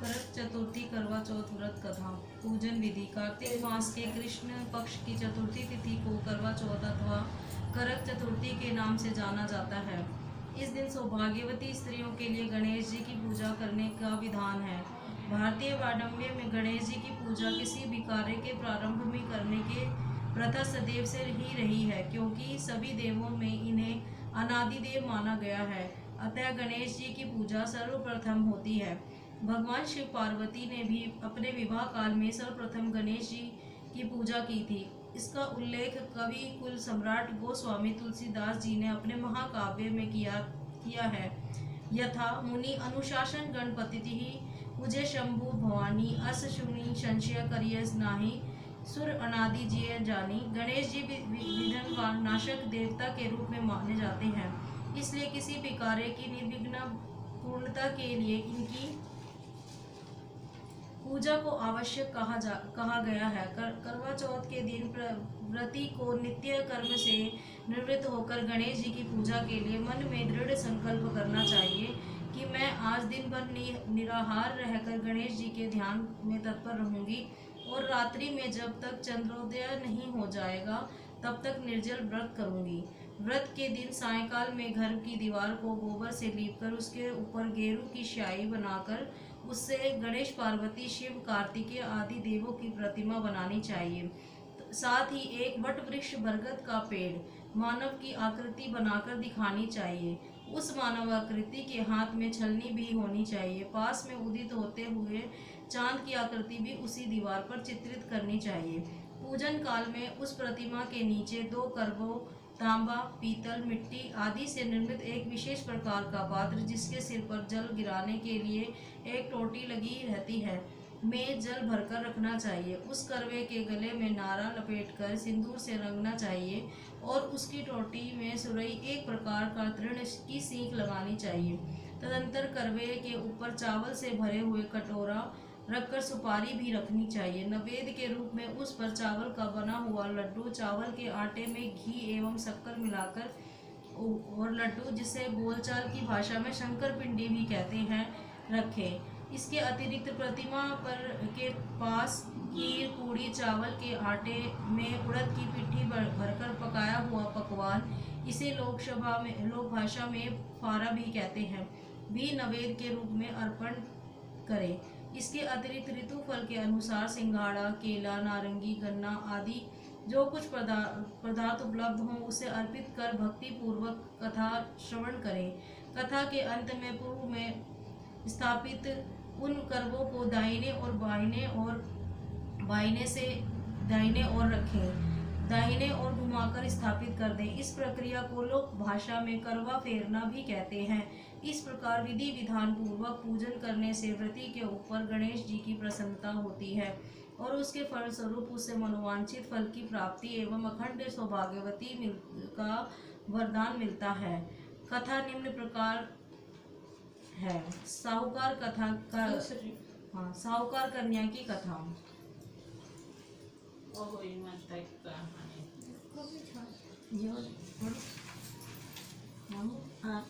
करक चतुर्थी करवा चौथ व्रत कथा। पूजन विधि। कार्तिक मास के कृष्ण पक्ष की चतुर्थी तिथि को करवा चौथ अथवा करक चतुर्थी के नाम से जाना जाता है। इस दिन सौभाग्यवती स्त्रियों के लिए गणेश जी की पूजा करने का विधान है। भारतीय वाडम्य में गणेश जी की पूजा किसी भी कार्य के प्रारंभ में करने के प्रथा सदैव से ही रही है, क्योंकि सभी देवों में इन्हें अनादिदेव माना गया है। अतः गणेश जी की पूजा सर्वप्रथम होती है। भगवान शिव पार्वती ने भी अपने विवाह काल में सर्वप्रथम गणेश जी की पूजा की थी। इसका उल्लेख कवि कुल सम्राट गोस्वामी तुलसीदास जी ने अपने महाकाव्य में किया है। यथा मुनि अनुशासन गणपति मुझे शंभु भवानी अस शुनि संशय करियस नाही सुर अनादि जिय जानी। गणेश जी विघ्न का नाशक देवता के रूप में माने जाते हैं, इसलिए किसी भी कार्य की निर्विघ्न पूर्णता के लिए इनकी पूजा को आवश्यक कहा गया है। करवा चौथ के दिन व्रती को नित्य कर्म से निवृत्त होकर गणेश जी की पूजा के लिए मन में दृढ़ संकल्प करना चाहिए कि मैं आज दिन भर निराहार रहकर गणेश जी के ध्यान में तत्पर रहूंगी और रात्रि में जब तक चंद्रोदय नहीं हो जाएगा तब तक निर्जल व्रत करूंगी। व्रत के दिन सायंकाल में घर की दीवार को गोबर से लीपकर उसके ऊपर गेरू की स्याही बनाकर उससे गणेश पार्वती शिव कार्तिकेय आदि देवों की प्रतिमा बनानी चाहिए। साथ ही एक वट वृक्ष बरगद का पेड़ मानव की आकृति बनाकर दिखानी चाहिए। उस मानव आकृति के हाथ में छलनी भी होनी चाहिए। पास में उदित होते हुए चांद की आकृति भी उसी दीवार पर चित्रित करनी चाहिए। पूजन काल में उस प्रतिमा के नीचे 2 करवों तांबा, पीतल, मिट्टी आदि से निर्मित एक विशेष प्रकार का पात्र, जिसके सिर पर जल गिराने के लिए एक टोटी लगी रहती है, में जल भरकर रखना चाहिए। उस करवे के गले में नारा लपेटकर सिंदूर से रंगना चाहिए और उसकी टोटी में सुरई एक प्रकार का तृण की सीख लगानी चाहिए। तदंतर करवे के ऊपर चावल से भरे हुए कटोरा रखकर सुपारी भी रखनी चाहिए। नैवेद्य के रूप में उस पर चावल का बना हुआ लड्डू, चावल के आटे में घी एवं शक्कर मिलाकर और लड्डू, जिसे बोलचाल की भाषा में शंकर पिंडी भी कहते हैं, रखें। इसके अतिरिक्त प्रतिमा पर के पास खीर, पूड़ी, चावल के आटे में उड़द की पिट्ठी भरकर पकाया हुआ पकवान, इसे लोक भाषा में फारा भी कहते हैं, भी नैवेद्य के रूप में अर्पण करें। इसके अतिरिक्त ऋतु फल के अनुसार सिंघाड़ा, केला, नारंगी, गन्ना आदि जो कुछ पदार्थ उपलब्ध हों उसे अर्पित कर भक्ति पूर्वक कथा श्रवण करें। कथा के अंत में पूर्व में स्थापित उन करवों को दाहिने ओर रखें, दाहिने ओर घुमाकर स्थापित कर दें। इस प्रक्रिया को लोक भाषा में करवा फेरना भी कहते हैं। इस प्रकार विधि विधान पूर्वक पूजन करने से व्रती के ऊपर गणेश जी की प्रसन्नता होती है और उसके फलस्वरूप उसे मनोवांछित फल की प्राप्ति एवं अखंड सौभाग्यवती का वरदान मिलता है। कथा निम्न प्रकार है। साहूकार कन्या की कथा। हाँ